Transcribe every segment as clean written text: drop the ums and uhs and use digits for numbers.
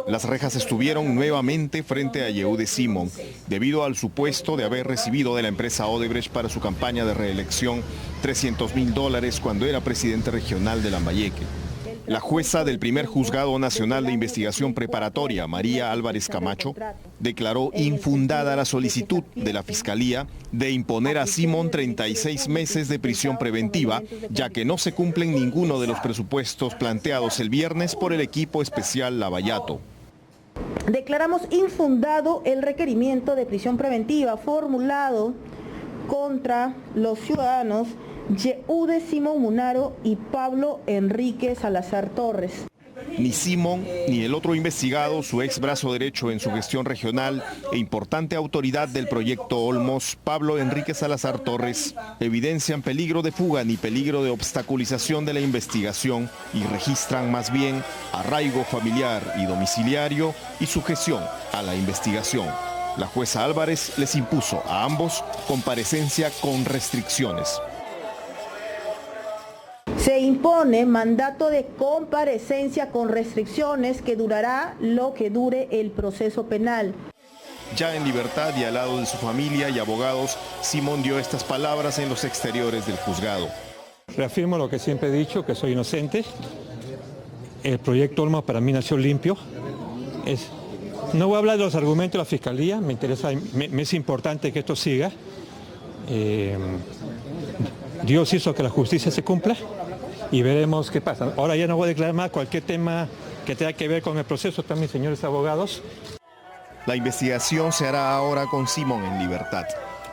Las rejas estuvieron nuevamente frente a Yehude Simón, debido al supuesto de haber recibido de la empresa Odebrecht para su campaña de reelección $300.000 cuando era presidente regional de Lambayeque. La jueza del primer Juzgado Nacional de Investigación Preparatoria, María Álvarez Camacho, declaró infundada la solicitud de la Fiscalía de imponer a Simón 36 meses de prisión preventiva, ya que no se cumplen ninguno de los presupuestos planteados el viernes por el equipo especial Lavallato. Declaramos infundado el requerimiento de prisión preventiva formulado contra los ciudadanos Yehude Simón Munaro y Pablo Enrique Salazar Torres. Ni Simón ni el otro investigado, su ex brazo derecho en su gestión regional e importante autoridad del proyecto Olmos, Pablo Enrique Salazar Torres, evidencian peligro de fuga ni peligro de obstaculización de la investigación y registran más bien arraigo familiar y domiciliario y sujeción a la investigación. La jueza Álvarez les impuso a ambos comparecencia con restricciones. Se impone mandato de comparecencia con restricciones que durará lo que dure el proceso penal. Ya en libertad y al lado de su familia y abogados, Simón dio estas palabras en los exteriores del juzgado. Reafirmo lo que siempre he dicho, que soy inocente. El proyecto Olmos para mí nació limpio. No voy a hablar de los argumentos de la Fiscalía, me es importante que esto siga. Dios hizo que la justicia se cumpla y veremos qué pasa. Ahora ya no voy a declarar más cualquier tema que tenga que ver con el proceso, también señores abogados. La investigación se hará ahora con Simón en libertad,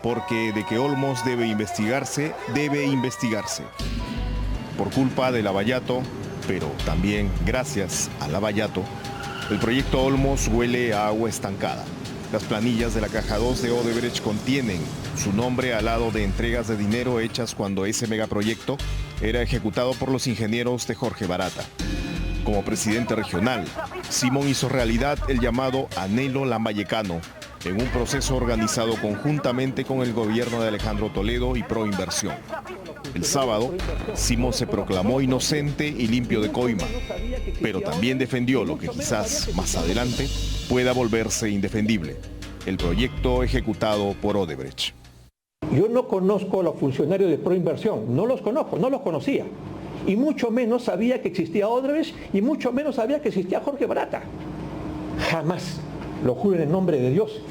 porque de que Olmos debe investigarse, debe investigarse. Por culpa de Lavallato, pero también gracias a Lavallato, el proyecto Olmos huele a agua estancada. Las planillas de la caja 2 de Odebrecht contienen su nombre al lado de entregas de dinero hechas cuando ese megaproyecto era ejecutado por los ingenieros de Jorge Barata. Como presidente regional, Simón hizo realidad el llamado anhelo lambayecano en un proceso organizado conjuntamente con el gobierno de Alejandro Toledo y Proinversión. El sábado, Simón se proclamó inocente y limpio de coima, pero también defendió lo que quizás más adelante pueda volverse indefendible, el proyecto ejecutado por Odebrecht. Yo no conozco a los funcionarios de Proinversión, no los conozco, no los conocía. Y mucho menos sabía que existía Odebrecht y mucho menos sabía que existía Jorge Barata. Jamás, lo juro en el nombre de Dios,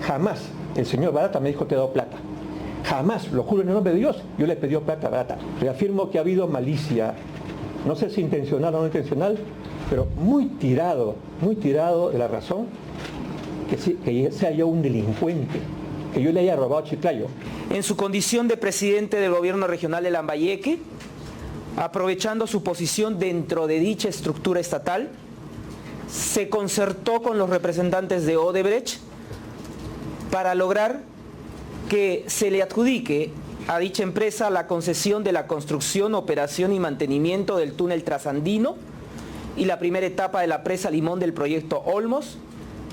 jamás el señor Barata me dijo te he dado plata. Jamás, lo juro en el nombre de Dios, yo le pedí plata a Barata. Reafirmo que ha habido malicia, no sé si intencional o no intencional, pero muy tirado de la razón que sea yo un delincuente, que yo le haya robado Chiclayo. En su condición de presidente del gobierno regional de Lambayeque, aprovechando su posición dentro de dicha estructura estatal, se concertó con los representantes de Odebrecht para lograr que se le adjudique a dicha empresa la concesión de la construcción, operación y mantenimiento del túnel trasandino y la primera etapa de la presa Limón del proyecto Olmos,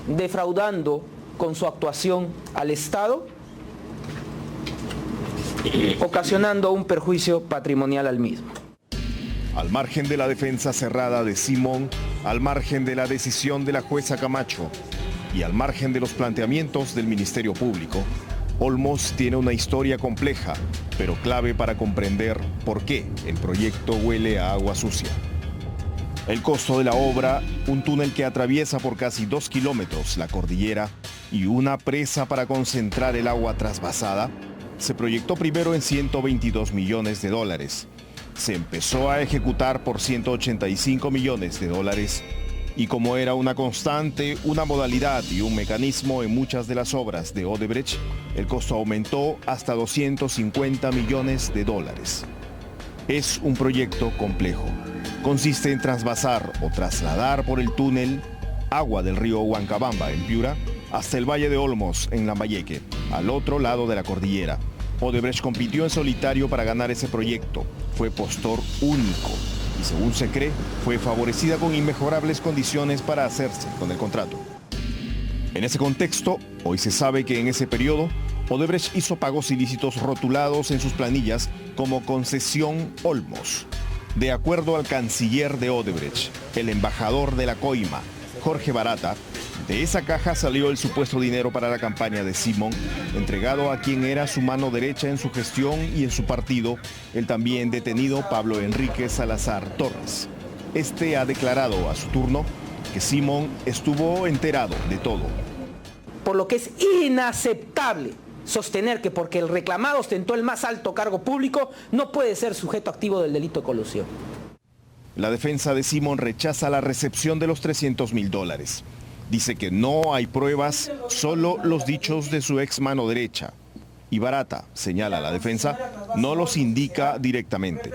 defraudando con su actuación al Estado, ocasionando un perjuicio patrimonial al mismo. Al margen de la defensa cerrada de Simón, al margen de la decisión de la jueza Camacho y al margen de los planteamientos del Ministerio Público, Olmos tiene una historia compleja, pero clave para comprender por qué el proyecto huele a agua sucia. El costo de la obra, un túnel que atraviesa por casi 2 kilómetros la cordillera y una presa para concentrar el agua trasvasada, se proyectó primero en $122 millones. Se empezó a ejecutar por $185 millones y como era una constante, una modalidad y un mecanismo en muchas de las obras de Odebrecht, el costo aumentó hasta $250 millones. Es un proyecto complejo. Consiste en trasvasar o trasladar por el túnel agua del río Huancabamba, en Piura, hasta el Valle de Olmos, en Lambayeque, al otro lado de la cordillera. Odebrecht compitió en solitario para ganar ese proyecto. Fue postor único y, según se cree, fue favorecida con inmejorables condiciones para hacerse con el contrato. En ese contexto, hoy se sabe que en ese periodo, Odebrecht hizo pagos ilícitos rotulados en sus planillas como concesión Olmos. De acuerdo al canciller de Odebrecht, el embajador de la coima, Jorge Barata. De esa caja salió el supuesto dinero para la campaña de Simón, entregado a quien era su mano derecha en su gestión y en su partido, el también detenido Pablo Enrique Salazar Torres. Este ha declarado a su turno que Simón estuvo enterado de todo. Por lo que es inaceptable sostener que porque el reclamado ostentó el más alto cargo público, no puede ser sujeto activo del delito de colusión. La defensa de Simón rechaza la recepción de los $300,000. Dice que no hay pruebas, solo los dichos de su ex mano derecha. Y Barata, señala la defensa, no los indica directamente.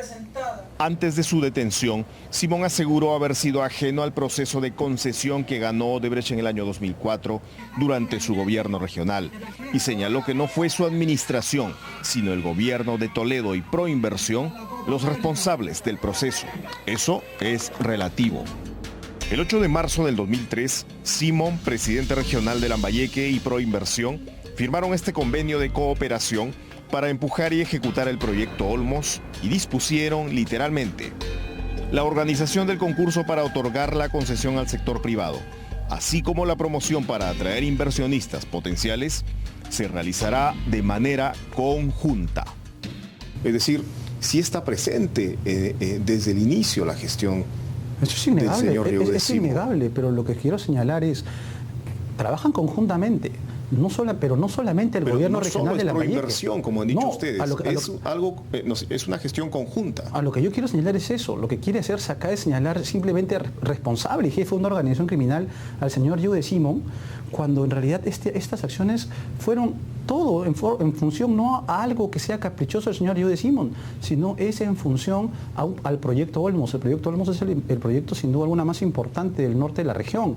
Antes de su detención, Simón aseguró haber sido ajeno al proceso de concesión que ganó Odebrecht en el año 2004 durante su gobierno regional y señaló que no fue su administración, sino el gobierno de Toledo y Proinversión los responsables del proceso. Eso es relativo. El 8 de marzo del 2003, Simón, presidente regional de Lambayeque y Proinversión, firmaron este convenio de cooperación para empujar y ejecutar el proyecto Olmos y dispusieron literalmente la organización del concurso para otorgar la concesión al sector privado, así como la promoción para atraer inversionistas potenciales, se realizará de manera conjunta. Es decir, sí está presente desde el inicio la gestión. Eso es innegable, es innegable, pero lo que quiero señalar es, trabajan conjuntamente, pero no solamente el gobierno regional de Lambayeque. Proinversión, como han dicho ustedes, es una gestión conjunta. A lo que yo quiero señalar es eso, lo que quiere hacerse acá es señalar simplemente responsable y jefe de una organización criminal al señor Yehude Simón, cuando en realidad estas acciones fueron todo en función no a algo que sea caprichoso del señor Yehude Simón, sino es en función al proyecto Olmos. El proyecto Olmos es el proyecto sin duda alguna más importante del norte de la región.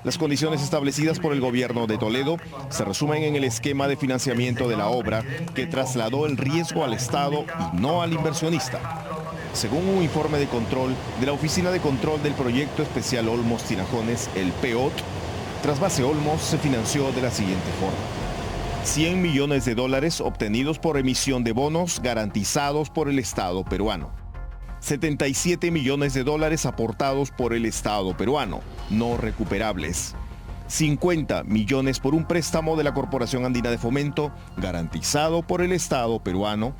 Las condiciones establecidas por el gobierno de Toledo se resumen en el esquema de financiamiento de la obra que trasladó el riesgo al Estado y no al inversionista. Según un informe de control de la Oficina de Control del Proyecto Especial Olmos Tinajones, el PEOT, Trasvase Olmos se financió de la siguiente forma. $100 millones obtenidos por emisión de bonos garantizados por el Estado peruano. $77 millones aportados por el Estado peruano, no recuperables. 50 millones por un préstamo de la Corporación Andina de Fomento, garantizado por el Estado peruano.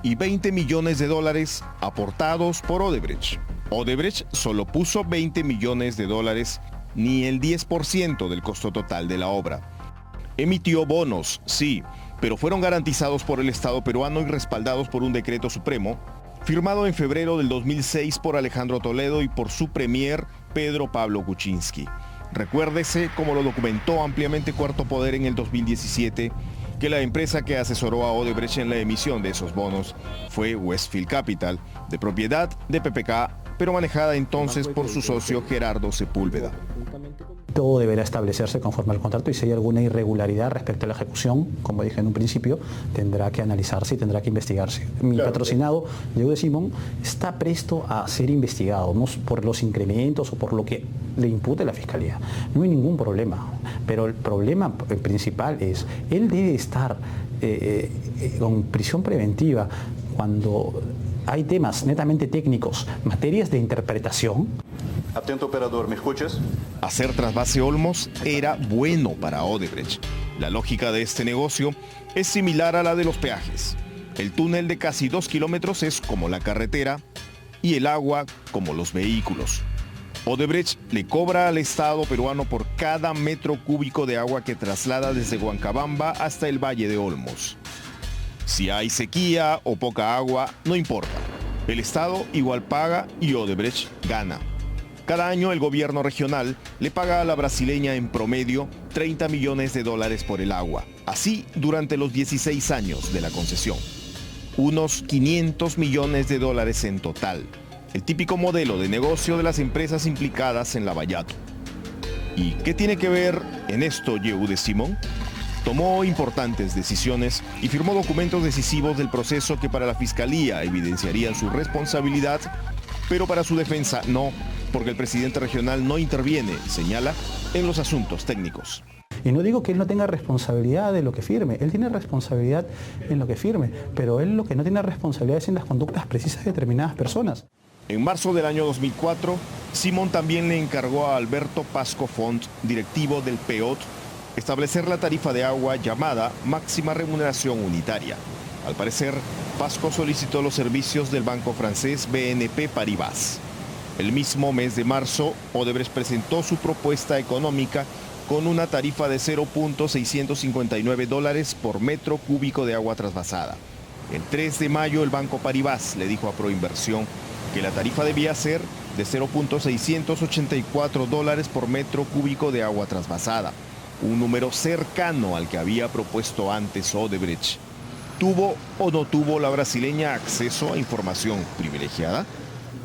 Y $20 millones aportados por Odebrecht. Odebrecht solo puso $20 millones, ni el 10% del costo total de la obra. Emitió bonos, sí, pero fueron garantizados por el Estado peruano y respaldados por un decreto supremo, firmado en febrero del 2006 por Alejandro Toledo y por su premier Pedro Pablo Kuczynski. Recuérdese, como lo documentó ampliamente Cuarto Poder en el 2017, que la empresa que asesoró a Odebrecht en la emisión de esos bonos fue Westfield Capital, de propiedad de PPK, pero manejada entonces por su socio Gerardo Sepúlveda. Todo deberá establecerse conforme al contrato y si hay alguna irregularidad respecto a la ejecución, como dije en un principio, tendrá que analizarse y tendrá que investigarse. Mi patrocinado, Yehude Simón, está presto a ser investigado, no por los incrementos o por lo que le impute la Fiscalía. No hay ningún problema, pero el problema principal es, él debe estar con prisión preventiva cuando hay temas netamente técnicos, materias de interpretación. Atento operador, ¿me escuchas? Hacer trasvase Olmos era bueno para Odebrecht. La lógica de este negocio es similar a la de los peajes. El túnel de casi 2 kilómetros es como la carretera y el agua como los vehículos. Odebrecht le cobra al Estado peruano por cada metro cúbico de agua que traslada desde Huancabamba hasta el Valle de Olmos. Si hay sequía o poca agua, no importa. El Estado igual paga y Odebrecht gana. Cada año el gobierno regional le paga a la brasileña en promedio $30 millones por el agua. Así durante los 16 años de la concesión. Unos $500 millones en total. El típico modelo de negocio de las empresas implicadas en Lavallato. ¿Y qué tiene que ver en esto Yehude Simón? Tomó importantes decisiones y firmó documentos decisivos del proceso que para la Fiscalía evidenciarían su responsabilidad, pero para su defensa no, porque el presidente regional no interviene, señala, en los asuntos técnicos. Y no digo que él no tenga responsabilidad de lo que firme, él tiene responsabilidad en lo que firme, pero él lo que no tiene responsabilidad es en las conductas precisas de determinadas personas. En marzo del año 2004, Simón también le encargó a Alberto Pasco Font, directivo del PEOT, establecer la tarifa de agua llamada máxima remuneración unitaria. Al parecer, Pasco solicitó los servicios del banco francés BNP Paribas. El mismo mes de marzo, Odebrecht presentó su propuesta económica con una tarifa de $0.659 por metro cúbico de agua trasvasada. El 3 de mayo, el banco Paribas le dijo a Proinversión que la tarifa debía ser de $0.684 por metro cúbico de agua trasvasada, un número cercano al que había propuesto antes Odebrecht. ¿Tuvo o no tuvo la brasileña acceso a información privilegiada?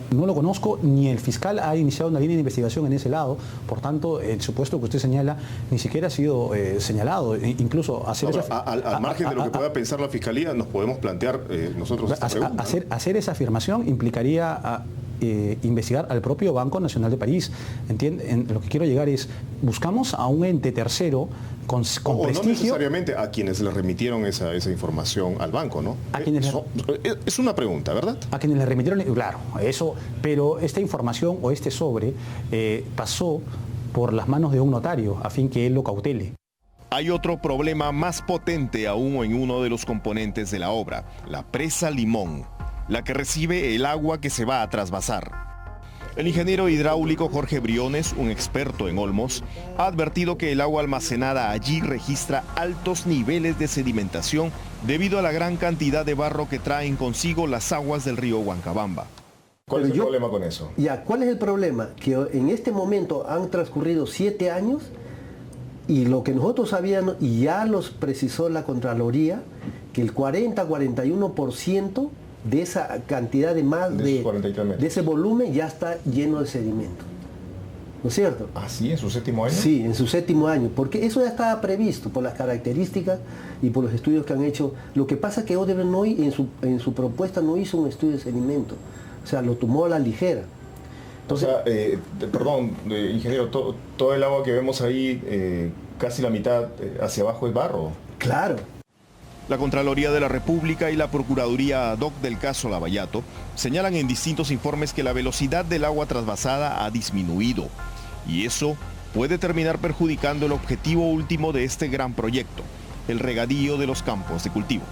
No lo conozco, ni el fiscal ha iniciado una línea de investigación en ese lado, por tanto, el supuesto que usted señala ni siquiera ha sido señalado, incluso hacer al margen de lo que pueda pensar la Fiscalía, nos podemos plantear nosotros esta pregunta, ¿no? Hacer esa afirmación implicaría investigar al propio Banco Nacional de París. Lo que quiero llegar es, buscamos a un ente tercero con prestigio. No necesariamente a quienes le remitieron esa información al banco, ¿no? Es una pregunta, ¿verdad? A quienes le remitieron, claro, eso, pero esta información o este sobre pasó por las manos de un notario a fin que él lo cautele. Hay otro problema más potente aún en uno de los componentes de la obra, la presa Limón, la que recibe el agua que se va a trasvasar. El ingeniero hidráulico Jorge Briones, un experto en Olmos, ha advertido que el agua almacenada allí registra altos niveles de sedimentación debido a la gran cantidad de barro que traen consigo las aguas del río Huancabamba. ¿Cuál es el problema con eso? ¿Cuál es el problema? Que en este momento han transcurrido 7 años y lo que nosotros sabíamos, y ya los precisó la Contraloría, que el 40-41% de esa cantidad de ese volumen ya está lleno de sedimento. ¿No es cierto? ¿Ah, sí? ¿En su séptimo año? Sí, en su séptimo año, porque eso ya estaba previsto por las características y por los estudios que han hecho. Lo que pasa es que Odebrecht en su propuesta no hizo un estudio de sedimento, o sea, lo tomó a la ligera. Entonces, ingeniero, todo el agua que vemos ahí, casi la mitad hacia abajo es barro. Claro. La Contraloría de la República y la Procuraduría ad hoc del caso Lavallato señalan en distintos informes que la velocidad del agua trasvasada ha disminuido y eso puede terminar perjudicando el objetivo último de este gran proyecto, el regadío de los campos de cultivo.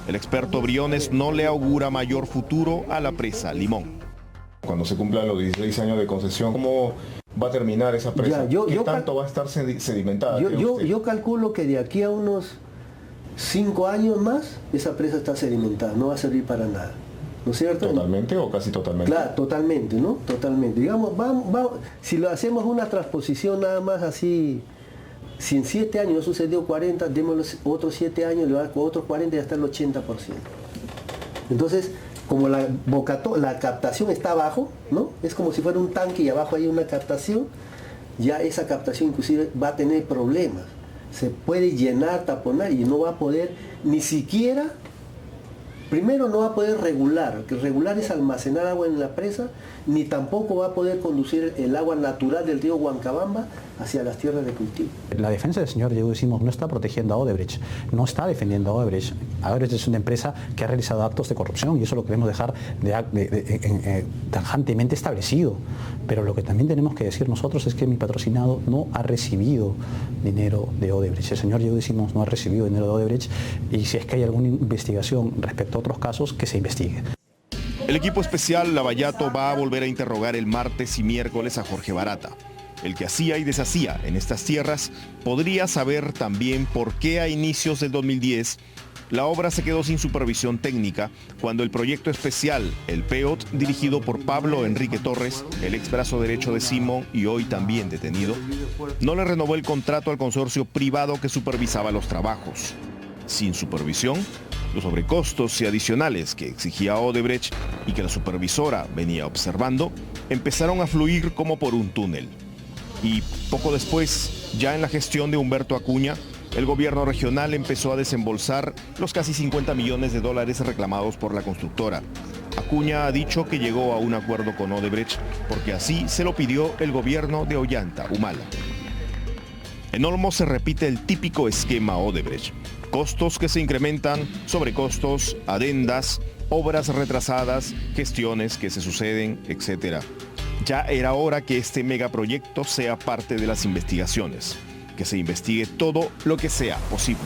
El experto Briones no le augura mayor futuro a la presa Limón. Cuando se cumplan los 16 años de concesión, ¿cómo va a terminar esa presa? ¿Qué tanto va a estar sedimentada? Yo calculo que de aquí a unos 5 años más, esa presa está sedimentada, no va a servir para nada. ¿No es cierto? ¿Totalmente o casi totalmente? Claro, totalmente, ¿no? Totalmente. Digamos, vamos, si lo hacemos una transposición nada más así, si en 7 años no sucedió 40, démosle otros 7 años, otros 40 ya está el 80%. Entonces, como la captación está abajo, ¿no? Es como si fuera un tanque y abajo hay una captación, ya esa captación inclusive va a tener problemas. Se puede llenar, taponar y no va a poder ni siquiera, primero no va a poder regular, que regular es almacenar agua en la presa, ni tampoco va a poder conducir el agua natural del río Huancabamba hacia las tierras de cultivo. La defensa del señor Diego Simón no está protegiendo a Odebrecht, no está defendiendo a Odebrecht. Odebrecht es una empresa que ha realizado actos de corrupción y eso lo queremos dejar tajantemente establecido. Pero lo que también tenemos que decir nosotros es que mi patrocinado no ha recibido dinero de Odebrecht. El señor Diego Simón no ha recibido dinero de Odebrecht y si es que hay alguna investigación respecto a otros casos, que se investigue. El equipo especial Lavallato va a volver a interrogar el martes y miércoles a Jorge Barata. El que hacía y deshacía en estas tierras podría saber también por qué a inicios del 2010 la obra se quedó sin supervisión técnica cuando el proyecto especial, el PEOT, dirigido por Pablo Enrique Torres, el ex brazo derecho de Simón y hoy también detenido, no le renovó el contrato al consorcio privado que supervisaba los trabajos. Sin supervisión, los sobrecostos y adicionales que exigía Odebrecht y que la supervisora venía observando empezaron a fluir como por un túnel. Y poco después, ya en la gestión de Humberto Acuña, el gobierno regional empezó a desembolsar los casi $50 millones reclamados por la constructora. Acuña ha dicho que llegó a un acuerdo con Odebrecht porque así se lo pidió el gobierno de Ollanta Humala. En Olmos se repite el típico esquema Odebrecht. Costos que se incrementan, sobrecostos, adendas, obras retrasadas, gestiones que se suceden, etc. Ya era hora que este megaproyecto sea parte de las investigaciones, que se investigue todo lo que sea posible.